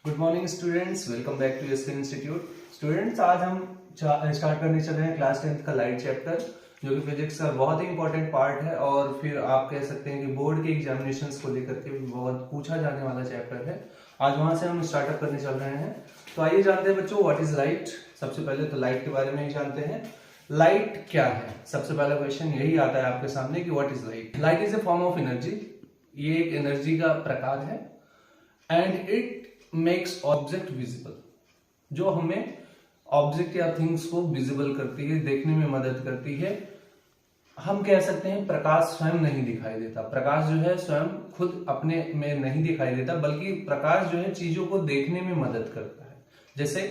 Good morning students, welcome back to SK institute. Students, आज हम start करने चल रहे हैं क्लास 10th का लाइट चैप्टर, जो कि फिजिक्स का बहुत ही इंपॉर्टेंट पार्ट है और फिर आप कह सकते हैं कि बोर्ड के एग्जामिनेशंस को लेकर के भी बहुत पूछा जाने वाला चैप्टर है। आज वहां से हम स्टार्टअप करने चल रहे हैं। तो आइए जानते हैं बच्चों, व्हाट इज लाइट। सबसे पहले तो लाइट के बारे में ही जानते हैं। लाइट क्या है? सबसे पहला क्वेश्चन यही आता है आपके सामने कि what is light. Light is a form of energy. ये एक एनर्जी का प्रकार है and it makes object visible. जो हमें ऑब्जेक्ट या थिंग्स को विजिबल करती है, देखने में मदद करती है। हम कह सकते हैं प्रकाश स्वयं नहीं दिखाई देता। प्रकाश जो है स्वयं खुद अपने में नहीं दिखाई देता, बल्कि प्रकाश जो है चीजों को देखने में मदद करता है। जैसे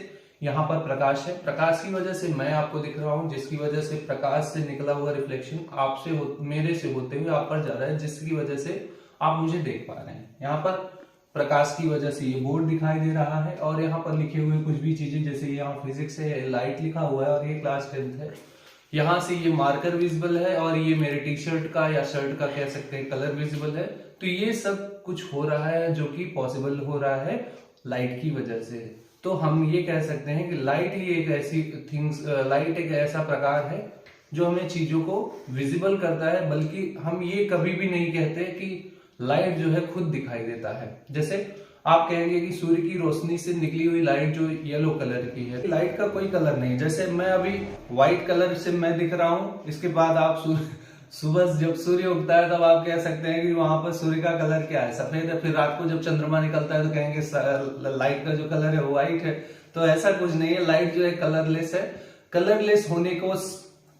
यहाँ पर प्रकाश है, प्रकाश की वजह से मैं आपको दिख रहा हूं, जिसकी वजह से प्रकाश से निकला हुआ रिफ्लेक्शन आपसे मेरे से होते हुए आप पर जा रहा है, जिसकी वजह से आप मुझे देख पा रहे हैं। यहाँ पर प्रकाश की वजह से ये बोर्ड दिखाई दे रहा है और यहाँ पर लिखे हुए कुछ भी चीजें, जैसे यहाँ फिजिक्स है, लाइट लिखा हुआ है और ये क्लास 10th है। यहाँ से ये मार्कर विजिबल है और ये मेरे टी शर्ट का या शर्ट का कह सकते हैं कलर विजिबल है। तो ये सब कुछ हो रहा है जो कि पॉसिबल हो रहा है लाइट की वजह से। तो हम ये कह सकते हैं कि लाइट ही एक ऐसी थिंग्स, लाइट एक ऐसा प्रकार है जो हमें चीजों को विजिबल करता है, बल्कि हम ये कभी भी नहीं कहते कि लाइट जो है खुद दिखाई देता है। जैसे आप कहेंगे कि सूर्य की रोशनी से निकली हुई लाइट जो येलो कलर की है, लाइट का कोई कलर नहीं। जैसे मैं अभी व्हाइट कलर से मैं दिख रहा हूं, इसके बाद आप सुबह जब सूर्य उगता है तब आप कह सकते हैं कि वहां पर सूर्य का कलर क्या है, सफेद है। फिर रात को जब चंद्रमा निकलता है तो कहेंगे लाइट का जो कलर है वो व्हाइट है। तो ऐसा कुछ नहीं है, लाइट जो है कलरलेस है। कलरलेस होने को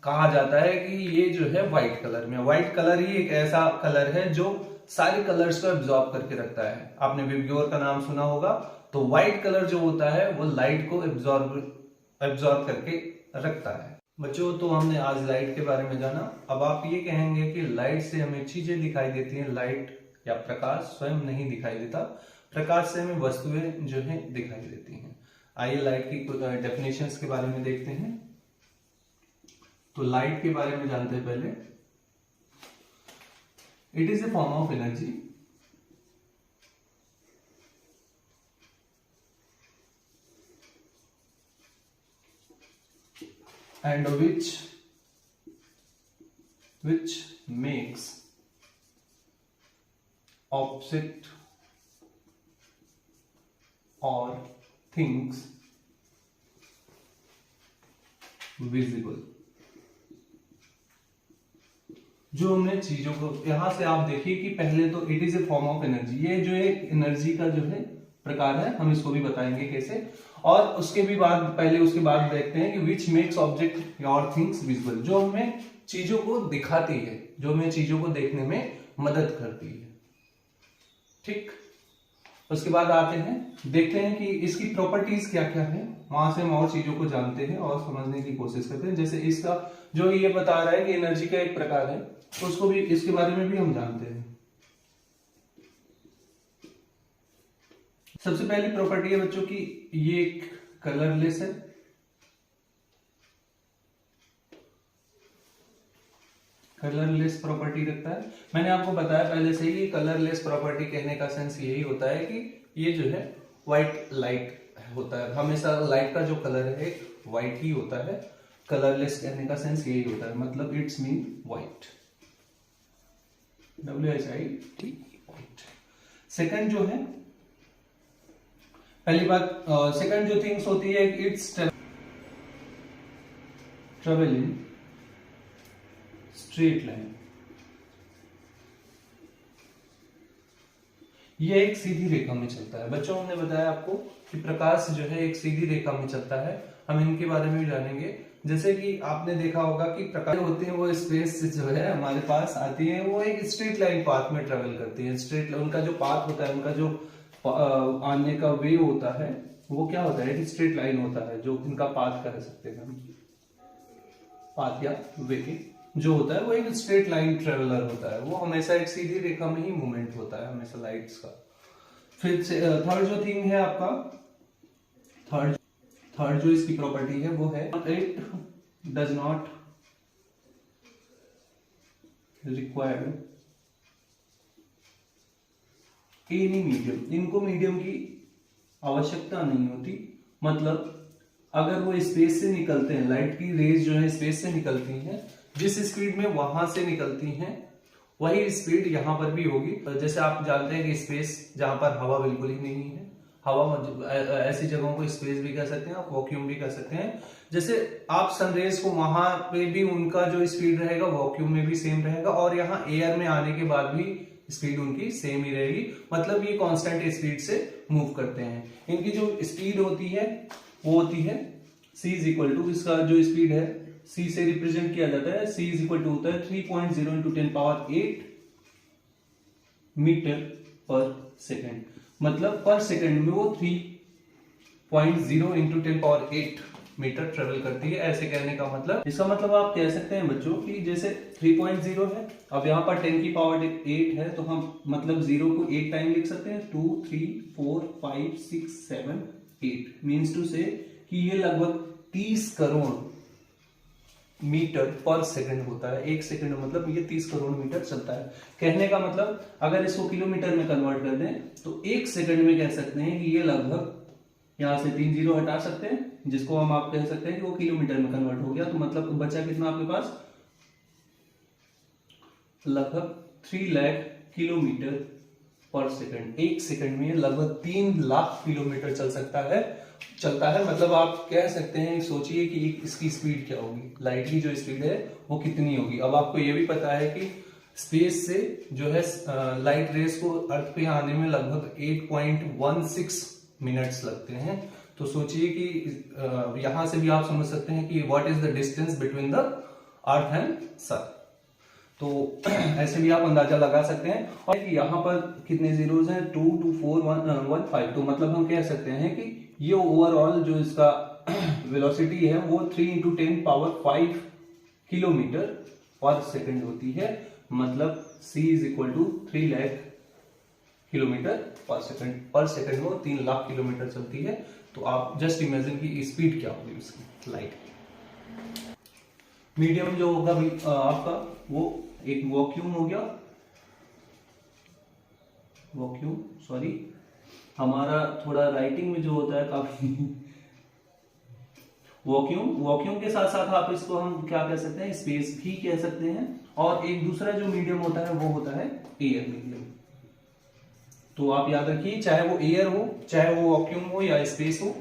कहा जाता है कि ये जो है व्हाइट कलर में, व्हाइट कलर ही एक ऐसा कलर है जो सारे कलर्स को एब्जॉर्ब करके रखता है। आपने विबग्योर का नाम सुना होगा। तो व्हाइट कलर जो होता है वो लाइट को एब्जॉर्ब करके रखता है। बच्चों, तो हमने आज लाइट के बारे में जाना। अब आप ये कहेंगे कि लाइट से हमें चीजें दिखाई देती हैं। लाइट या प्रकाश स्वयं नहीं दिखाई देता, प्रकाश से हमें वस्तुएं जो है दिखाई देती हैं। आइए लाइट की डेफिनेशंस के बारे में देखते हैं। तो लाइट के बारे में जानते हैं पहले। It is a form of energy and which makes object or things visible। जो हमने चीजों को, यहां से आप देखिए कि पहले तो it is a form of energy. ये जो एक एनर्जी का जो है प्रकार है, हम इसको भी बताएंगे कैसे। और उसके भी बाद पहले उसके बाद देखते हैं कि विच मेक्स ऑब्जेक्ट और थिंग्स विजिबल। जो हमें चीजों को दिखाती है, जो हमें चीजों को देखने में मदद करती है। ठीक, उसके बाद आते हैं, देखते हैं कि इसकी प्रॉपर्टीज क्या क्या है। वहां से हम और चीजों को जानते हैं और समझने की कोशिश करते हैं। जैसे इसका जो ये बता रहा है कि एनर्जी का एक प्रकार है, तो उसको भी, इसके बारे में भी हम जानते हैं। सबसे पहली प्रॉपर्टी है बच्चों की, ये एक कलरलेस है। कलरलेस प्रॉपर्टी रखता है। मैंने आपको बताया पहले से ही, कलरलेस प्रॉपर्टी कहने का सेंस यही होता है कि ये जो है व्हाइट लाइट होता है। हमेशा लाइट का जो कलर है व्हाइट ही होता है। कलरलेस कहने का सेंस यही होता है, मतलब it's mean white, WHIT, white. Second जो है, पहली बात, सेकंड जो थिंग्स होती है, it's travel in straight line. ये एक सीधी रेखा में चलता है। बच्चों, हमने बताया आपको कि प्रकाश जो है एक सीधी रेखा में चलता है। हम इनके बारे में भी जानेंगे। जैसे कि आपने देखा होगा कि प्रकाश होती है वो स्पेस से जो है हमारे पास आती है, वो एक स्ट्रेट लाइन पाथ में ट्रेवल करती है। स्ट्रेट, उनका जो पाथ होता है, उनका जो आने का वे होता है, वो क्या होता है, एक स्ट्रेट लाइन होता है। जो इनका पाथ कह सकते हैं हम, पाथ या वे जो होता है वो एक स्ट्रेट लाइन ट्रेवलर होता है। वो हमेशा एक सीधी रेखा में ही मूवमेंट होता है हमेशा लाइट्स का। फिर थर्ड जो थिंग है आपका, थर्ड जो इसकी प्रॉपर्टी है वो है, it does not required any medium. इनको मीडियम की आवश्यकता नहीं होती। मतलब अगर वो स्पेस से निकलते हैं, लाइट की रेज जो है स्पेस से निकलती हैं, जिस स्पीड में वहां से निकलती हैं वही स्पीड यहां पर भी होगी। जैसे आप जानते हैं कि स्पेस जहां पर हवा बिल्कुल ही नहीं है, हवा ऐसी जगहों को स्पेस भी कह सकते हैं, आप वैक्यूम भी कह सकते हैं। जैसे आप सनरेज को वहां पे भी उनका जो स्पीड रहेगा वैक्यूम में भी सेम रहेगा, और यहाँ एयर में आने के बाद भी स्पीड उनकी सेम ही रहेगी। मतलब ये कांस्टेंट स्पीड से मूव करते हैं। इनकी जो स्पीड होती है वो होती है c इज इक्वल टू, इसका जो स्पीड है c से रिप्रेजेंट किया जाता है, c इज इक्वल टू होता है 3.0 इंटू 10⁸ मीटर पर सेकेंड। मतलब पर सेकेंड में वो 3.0 इंटू 10⁸ मीटर ट्रेवल करती है। ऐसे कहने का मतलब, इसका मतलब आप कह सकते हैं बच्चों कि जैसे 3.0 है, अब यहाँ पर 10⁸ है, तो हम मतलब 0 को 8 टाइम लिख सकते हैं, 2 3 4 5 6 7 8 मीन्स टू से कि ये लगभग 30 करोड़ मीटर पर सेकंड होता है। एक सेकंड मतलब ये 30 करोड़ मीटर चलता है। कहने का मतलब अगर इसको किलोमीटर में कन्वर्ट कर दें तो एक सेकंड में कह सकते हैं कि ये लगभग, यहां से 3 जीरो हटा सकते हैं, जिसको हम आप कह सकते हैं कि वो किलोमीटर में कन्वर्ट हो गया। तो मतलब बचा कितना आपके पास, लगभग 3 लाख किलोमीटर पर सेकंड। एक सेकंड में लगभग 3 लाख किलोमीटर चलता है। मतलब आप कह सकते हैं, सोचिए कि इसकी स्पीड क्या होगी, लाइट की जो स्पीड है वो कितनी होगी। अब आपको ये भी पता है कि स्पेस से जो है लाइट रेस को अर्थ पे आने में लगभग 8.16 मिनट्स लगते हैं। तो सोचिए कि यहां से भी आप समझ सकते हैं कि what is the distance between the earth and sun. तो ऐसे भी आप अंदाजा लगा सकते हैं। और यहाँ पर कितने जीरोज हैं, 2 2 4 1 5। तो मतलब हम कह सकते हैं कि ये ओवरऑल जो इसका वेलोसिटी है वो 3 इंटू 10⁵ किलोमीटर पर सेकंड होती है। मतलब c is equal to 3 lakh kilometre पर सेकंड वो 3 लाख किलोमीटर चलती है। तो आप जस्ट इमेजिन की स्पीड क्या होगी उसकी लाइट की। मीडियम जो होगा आपका वो एक वैक्यूम हो गया, सॉरी हमारा थोड़ा राइटिंग में जो होता है काफी वैक्यूम के साथ साथ आप इसको हम क्या कह सकते हैं, स्पेस भी कह सकते हैं। और एक दूसरा जो मीडियम होता है वो होता है एयर मीडियम। तो आप याद रखिए, चाहे वो एयर हो, चाहे वो वैक्यूम हो या स्पेस हो,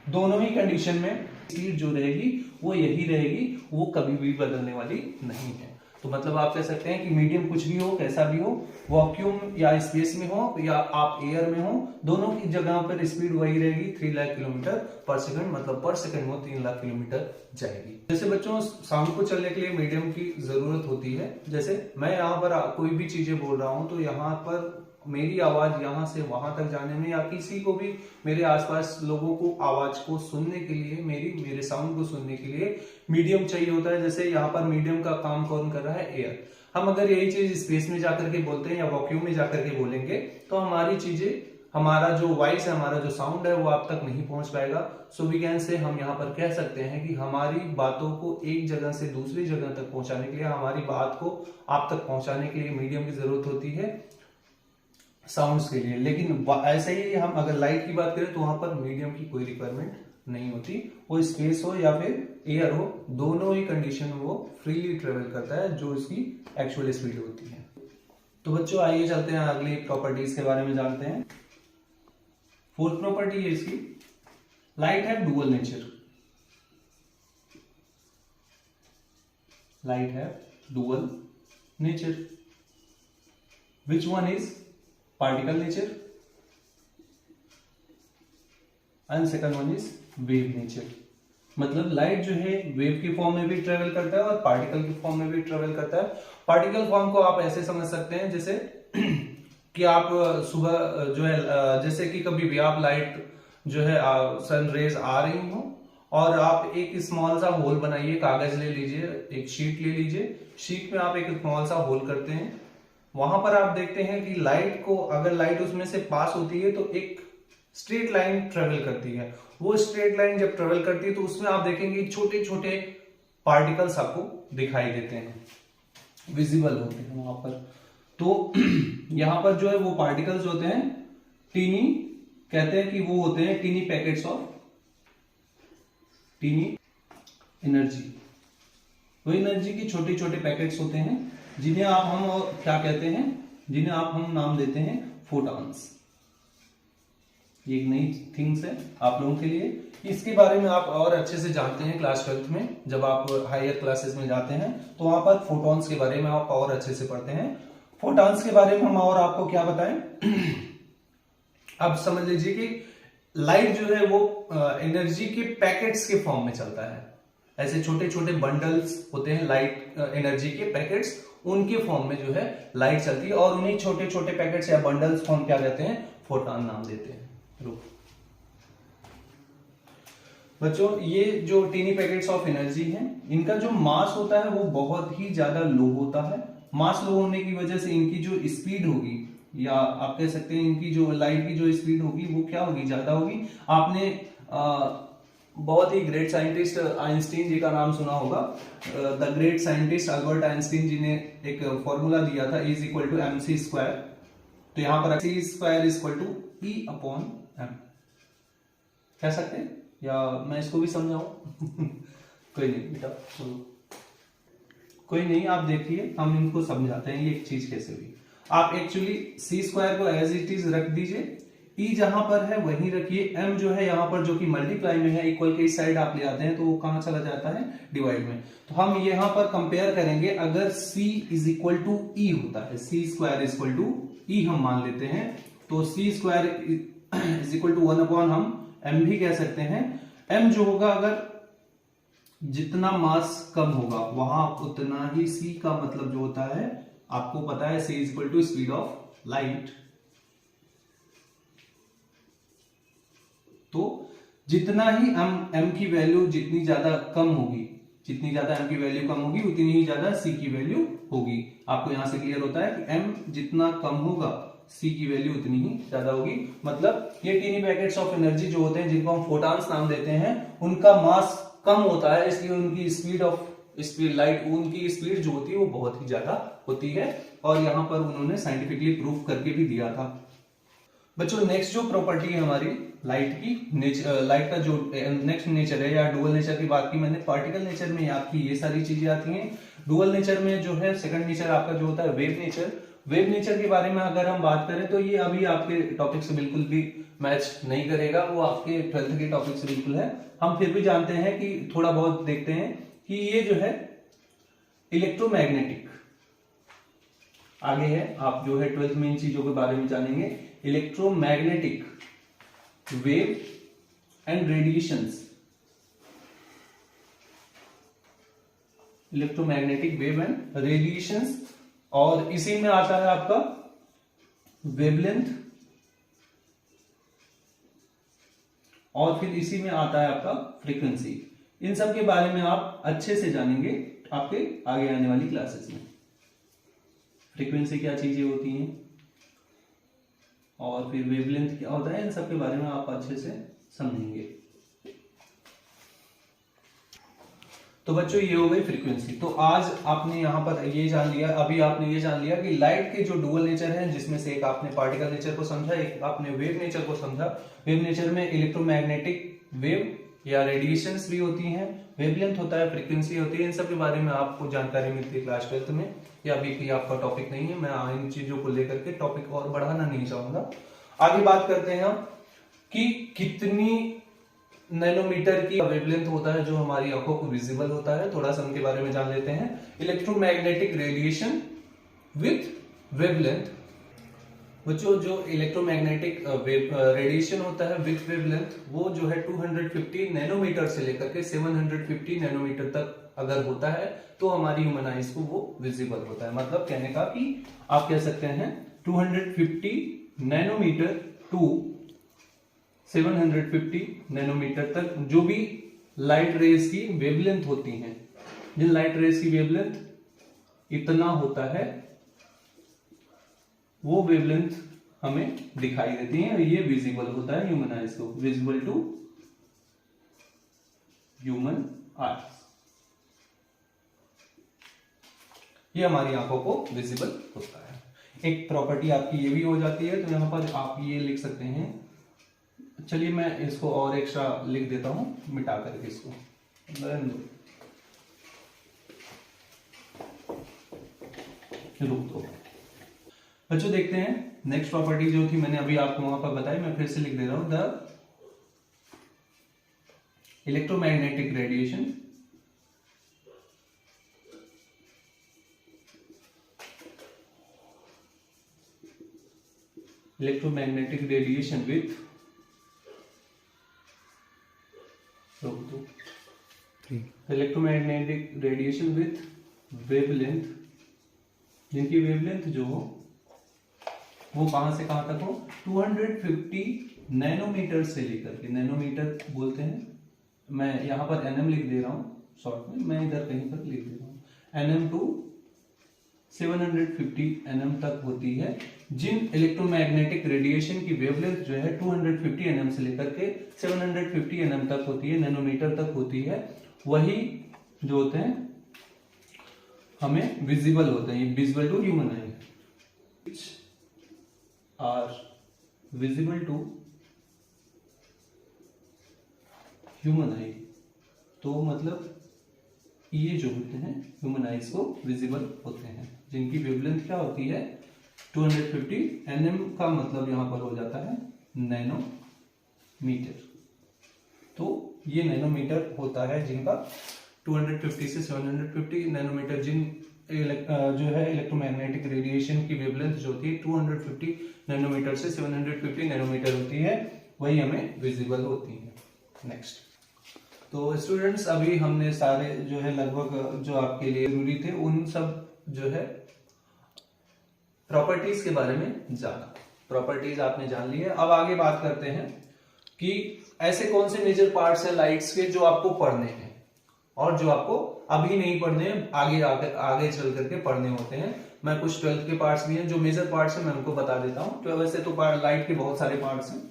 दोनों ही कंडीशन में स्पीड जो रहेगी वो यही रहेगी, वो कभी भी बदलने वाली नहीं है। तो मतलब आप कह सकते हैं कि मीडियम कुछ भी हो, कैसा भी हो, वैक्यूम या स्पेस में हो या आप एयर में हो, दोनों की जगह पर स्पीड वही रहेगी 3 लाख किलोमीटर पर सेकंड। मतलब पर सेकंड वो 3 लाख किलोमीटर जाएगी। जैसे बच्चों साउंड को चलने के लिए मीडियम की जरूरत होती है। जैसे मैं यहाँ पर कोई भी चीजें बोल रहा हूँ तो यहाँ पर मेरी आवाज यहां से वहां तक जाने में, या किसी को भी मेरे आसपास लोगों को आवाज को सुनने के लिए, मेरे साउंड को सुनने के लिए मीडियम चाहिए होता है। जैसे यहाँ पर मीडियम का काम कौन कर रहा है, एयर। हम अगर यही चीज स्पेस में जाकर के बोलते हैं या वैक्यूम में जाकर के बोलेंगे तो हमारी चीजें, हमारा जो वॉइस है, हमारा जो साउंड है वो आप तक नहीं पहुंच पाएगा। सो वी कैन से, हम यहाँ पर कह सकते हैं कि हमारी बातों को एक जगह से दूसरी जगह तक पहुंचाने के लिए, हमारी बात को आप तक पहुंचाने के लिए मीडियम की जरूरत होती है साउंड्स के लिए। लेकिन ऐसे ही हम अगर लाइट की बात करें तो वहां पर मीडियम की कोई रिक्वायरमेंट नहीं होती। वो स्पेस हो या फिर एयर हो, दोनों ही कंडीशन में वो फ्रीली ट्रेवल करता है जो इसकी एक्चुअल स्पीड होती है। तो बच्चों आइए चलते हैं अगली प्रॉपर्टीज के बारे में जानते हैं। फोर्थ प्रॉपर्टी है इसकी, लाइट है डुअल नेचर। लाइट है dual nature, which one is particle nature and second one is wave nature. मतलब लाइट जो है वेव की फॉर्म में भी ट्रेवल करता है और पार्टिकल की फॉर्म में भी ट्रेवल करता है। पार्टिकल फॉर्म को आप ऐसे समझ सकते हैं जैसे कि आप सुबह जो है, जैसे कि कभी भी आप लाइट जो है सन रेज आ रही हो और आप एक स्मॉल सा होल बनाइए, कागज ले लीजिए, एक शीट ले लीजिए, शीट में आप एक स्मॉल सा होल करते हैं, वहां पर आप देखते हैं कि लाइट को, अगर लाइट उसमें से पास होती है तो एक स्ट्रेट लाइन ट्रेवल करती है। वो स्ट्रेट लाइन जब ट्रेवल करती है तो उसमें आप देखेंगे छोटे छोटे पार्टिकल्स आपको दिखाई देते हैं, विजिबल होते हैं वहां पर। तो यहां पर जो है वो पार्टिकल्स होते हैं टीनी कहते हैं कि वो होते हैं tiny packets of tiny energy. वो एनर्जी के छोटे छोटे पैकेट्स होते हैं जिन्हें आप हम क्या कहते हैं, जिन्हें आप हम नाम देते हैं फोटॉन्स। ये एक नई थिंग्स है आप लोगों के लिए। इसके बारे में आप और अच्छे से जानते हैं क्लास 12th में, जब आप हायर क्लासेस में जाते हैं तो वहां पर फोटॉन्स के बारे में आप और अच्छे से पढ़ते हैं। फोटॉन्स के बारे में हम और आपको क्या बताएं अब समझ लीजिए कि लाइट जो है वो एनर्जी के पैकेट्स के फॉर्म में चलता है। ऐसे छोटे छोटे बंडल्स होते हैं लाइट एनर्जी के पैकेट्स, उनके फॉर्म में जो है लाइट चलती है और उन्हीं छोटे छोटे पैकेट्स या बंडल्स को हम क्या कहते हैं, फोटॉन नाम देते हैं। बच्चों ये जो टीनी पैकेट्स ऑफ एनर्जी हैं, इनका जो मास होता है वो बहुत ही ज्यादा लो होता है। मास लो होने की वजह से इनकी जो स्पीड होगी, या आप कह सकते हैं इनकी जो लाइट की जो स्पीड होगी वो क्या होगी, ज्यादा होगी। आपने बहुत ही ग्रेट साइंटिस्ट आइंस्टीन जी का नाम सुना होगा। The great scientist Albert Einstein ji ने एक फॉर्मूला दिया था E=mc²। तो यहां पर c²=E/m कह सकते हैं, या मैं इसको भी समझाऊं कोई नहीं बेटा, कोई नहीं, आप देखिए हम इनको समझाते हैं ये एक चीज कैसे हुई। आप एक्चुअली c² को एज इट इज रख दीजिए, E जहां पर है वहीं रखिए, M जो है यहाँ पर जो कि मल्टीप्लाई में है, इक्वल के इस साइड आप ले आते हैं तो वो कहां चला जाता है, डिवाइड में। तो हम यहाँ पर कंपेयर करेंगे, अगर C=E होता है, c²E हम मान लेते हैं, तो c²1/, हम M भी कह सकते हैं। M जो होगा, अगर जितना मास कम होगा वहां उतना ही C का मतलब जो होता है, आपको पता है c= स्पीड ऑफ लाइट। तो जितना ही m की वैल्यू जितनी ज्यादा कम होगी, जितनी ज्यादा m की वैल्यू कम होगी उतनी ही ज्यादा c की वैल्यू होगी। आपको यहां से क्लियर होता है कि m जितना कम होगा c की वैल्यू उतनी ही ज्यादा होगी। मतलब ये टीनी पैकेट्स ऑफ एनर्जी जो होते हैं, जिनको हम फोटॉन्स नाम देते हैं, उनका मास कम होता है, इसलिए उनकी स्पीड लाइट, उनकी स्पीड जो होती है वो बहुत ही ज्यादा होती है। और यहां पर उन्होंने साइंटिफिकली प्रूफ करके भी दिया था। बच्चों नेक्स्ट जो प्रॉपर्टी है हमारी लाइट की, लाइट का जो नेक्स्ट नेचर है, या डुअल नेचर की बात की मैंने, पार्टिकल नेचर में आपकी ये सारी चीजें आती हैं। डुअल नेचर में जो है सेकंड नेचर आपका जो होता है वेव नेचर। वेव नेचर के बारे में अगर हम बात करें तो ये अभी आपके टॉपिक से बिल्कुल भी मैच नहीं करेगा, वो आपके 12th के टॉपिक से बिल्कुल है। हम फिर भी जानते हैं कि थोड़ा बहुत देखते हैं कि ये जो है इलेक्ट्रोमैग्नेटिक आगे है, आप जो है 12th में इन चीजों के बारे में जानेंगे। Electromagnetic wave and radiations, electromagnetic wave and radiations, और इसी में आता है आपका वेवलेंथ, और फिर इसी में आता है आपका फ्रीक्वेंसी। इन सब के बारे में आप अच्छे से जानेंगे आपके आगे आने वाली क्लासेस में। फ्रीक्वेंसी क्या चीजें होती हैं और फिर वेवलेंथ क्या होता है, इन सब के बारे में आप अच्छे से समझेंगे। तो बच्चों ये हो गई फ्रीक्वेंसी। तो आज आपने यहाँ पर ये जान लिया, अभी आपने ये जान लिया कि लाइट के जो डुअल नेचर हैं, जिसमें से एक आपने पार्टिकल नेचर को समझा, एक आपने वेव नेचर को समझा। वेव नेचर में इलेक्ट्रोमैग्नेटिक वेव या रेडिएशंस भी होती हैं, वेवलेंथ होता है, फ्रीक्वेंसी होती है। इन सब के बारे में आपको जानकारी मिलती है क्लास 12th में। या अभी की आपका टॉपिक नहीं है, मैं इन चीजों को लेकर के टॉपिक और बढ़ाना नहीं चाहूंगा। आगे बात करते हैं हम कि कितनी नैनोमीटर की वेवलेंथ होता है जो हमारी आंखों को विजिबल होता है। थोड़ा सा उनके बारे में जान लेते हैं। Electromagnetic radiation with wavelength. बच्चों जो इलेक्ट्रोमैग्नेटिक रेडिएशन होता है विथ वेवलेंथ, वो जो है 250 नैनोमीटर से लेकर के 750 नैनोमीटर तक अगर होता है तो हमारी ह्यूमन आइज को वो विजिबल होता है। मतलब कहने का कि आप कह सकते हैं 250 नैनोमीटर टू 750 नैनोमीटर तक जो भी लाइट रेज की वेवलेंथ होती हैं, जिन लाइट रेज की वेवलेंथ इतना होता है, वो वेवलेंथ हमें दिखाई देती है। ये विजिबल होता है ह्यूमन आइज को, विजिबल टू ह्यूमन आइज, ये हमारी आंखों को विजिबल होता है। एक प्रॉपर्टी आपकी ये भी हो जाती है, तो यहां पर आप ये लिख सकते हैं चलिए मैं इसको और एक्स्ट्रा लिख देता हूं, मिटा करके इसको रुक दो। बच्चों देखते हैं नेक्स्ट प्रॉपर्टी जो थी, मैंने अभी आपको वहां पर बताई, मैं फिर से लिख दे रहा हूं। The electromagnetic radiation with electromagnetic radiation with wavelength, जिनकी वेवलेंथ जो हो वो कहां से कहां तक हो, 250 नैनोमीटर से लेकर के, नैनोमीटर बोलते हैं, मैं यहां पर एनएम लिख दे रहा हूं शॉर्ट में, मैं इधर कहीं पर लिख दे रहा हूं, एनएम टू 750 एनएम तक होती है। जिन इलेक्ट्रोमैग्नेटिक रेडिएशन की वेवलेंथ जो है 250 एनएम से लेकर के 750 एनएम तक होती है, नैनोमीटर तक होती है, वही जो होते हैं हमें विजिबल होते हैं, visible to human eye, which are visible to human eye. तो मतलब ये जो होते हैं ह्यूमन आईज को विजिबल होते हैं, जिनकी वेवलेंथ क्या होती है 250 एनएम का मतलब यहां पर हो जाता है नैनोमीटर। तो ये नैनोमीटर होता है जिनका 250 से 750 नैनोमीटर, जिन जो है इलेक्ट्रोमैग्नेटिक रेडिएशन की वेवलेंथ जो होती है 250 नैनोमीटर से 750 नैनोमीटर होती है, वही हमें विजिबल होती है। नेक्स्ट, तो स्टूडेंट्स अभी हमने सारे जो है लगभग जो आपके लिए जरूरी थे उन सब जो है प्रॉपर्टीज के बारे में जाना, प्रॉपर्टीज आपने जान ली है। अब आगे बात करते हैं कि ऐसे कौन से मेजर पार्ट्स हैं लाइट्स के जो आपको पढ़ने हैं और जो आपको अभी नहीं पढ़ने हैं, आगे चल करके पढ़ने होते हैं। मैं कुछ 12th के पार्ट्स भी हैं जो मेजर पार्ट्स हैं, मैं उनको बता देता हूं। तो वैसे तो लाइट के बहुत सारे पार्ट्स हैं,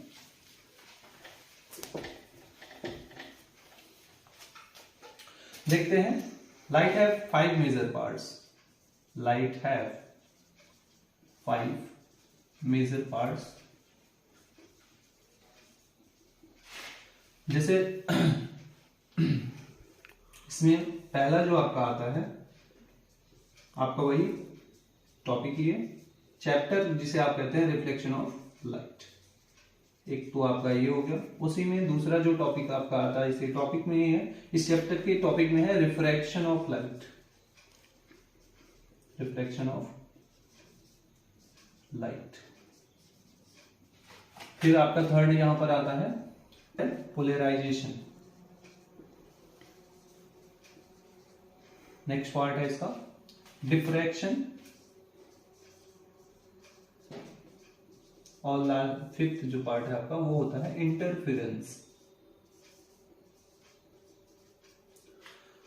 देखते हैं। Light have 5 major parts, light have 5 major parts. जैसे इसमें पहला जो आपका आता है, आपका वही टॉपिक ही है, चैप्टर जिसे आप कहते हैं रिफ्लेक्शन ऑफ लाइट। एक तो आपका ये हो गया, उसी में दूसरा जो टॉपिक आपका आता है इसी टॉपिक में ही है, इस चैप्टर के टॉपिक में है refraction of light, reflection of light. फिर आपका थर्ड यहां पर आता है पोलराइजेशन। नेक्स्ट पार्ट है इसका डिफ्रैक्शन, और फिफ्थ जो पार्ट है आपका वो होता है इंटरफेरेंस।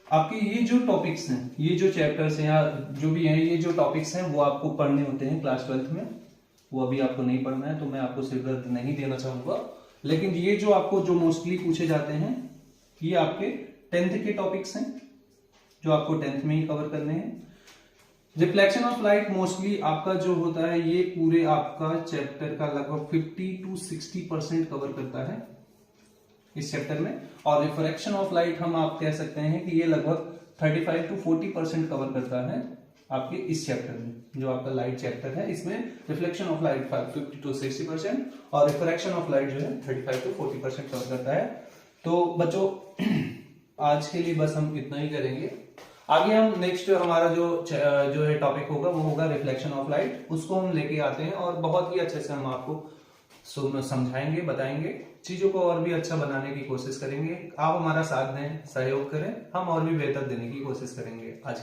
आपके ये जो टॉपिक्स हैं, ये जो चैप्टर्स हैं या जो भी हैं, ये जो टॉपिक्स हैं वो आपको पढ़ने होते हैं क्लास 12th में। वो अभी आपको नहीं पढ़ना है तो मैं आपको सिरदर्द नहीं देना चाहूंगा, लेकिन ये जो आपको जो मोस्टली पूछे जाते हैं ये आपके 10th के टॉपिक्स हैं जो आपको 10th में ही कवर करने हैं। रिफ्लेक्शन ऑफ लाइट मोस्टली आपका जो होता है ये पूरे आपका चैप्टर का लगभग 50 to 60% कवर करता है इस चैप्टर में, और रिफ्रैक्शन ऑफ लाइट हम आप कह सकते हैं कि ये लगभग 35 to 40% कवर करता है आपके इस चैप्टर में। जो आपका लाइट चैप्टर है इसमें रिफ्लेक्शन ऑफ लाइट 50 to 60% और रिफ्रैक्शन ऑफ लाइट जो है 35 to 40% कवर करता है। तो बच्चों आज के लिए बस हम इतना ही करेंगे। आगे हम नेक्स्ट हमारा जो है टॉपिक होगा वो होगा रिफ्लेक्शन ऑफ लाइट, उसको हम लेके आते हैं और बहुत ही अच्छे से हम आपको समझाएंगे, बताएंगे, चीजों को और भी अच्छा बनाने की कोशिश करेंगे। आप हमारा साथ दें, सहयोग करें, हम और भी बेहतर देने की कोशिश करेंगे। आज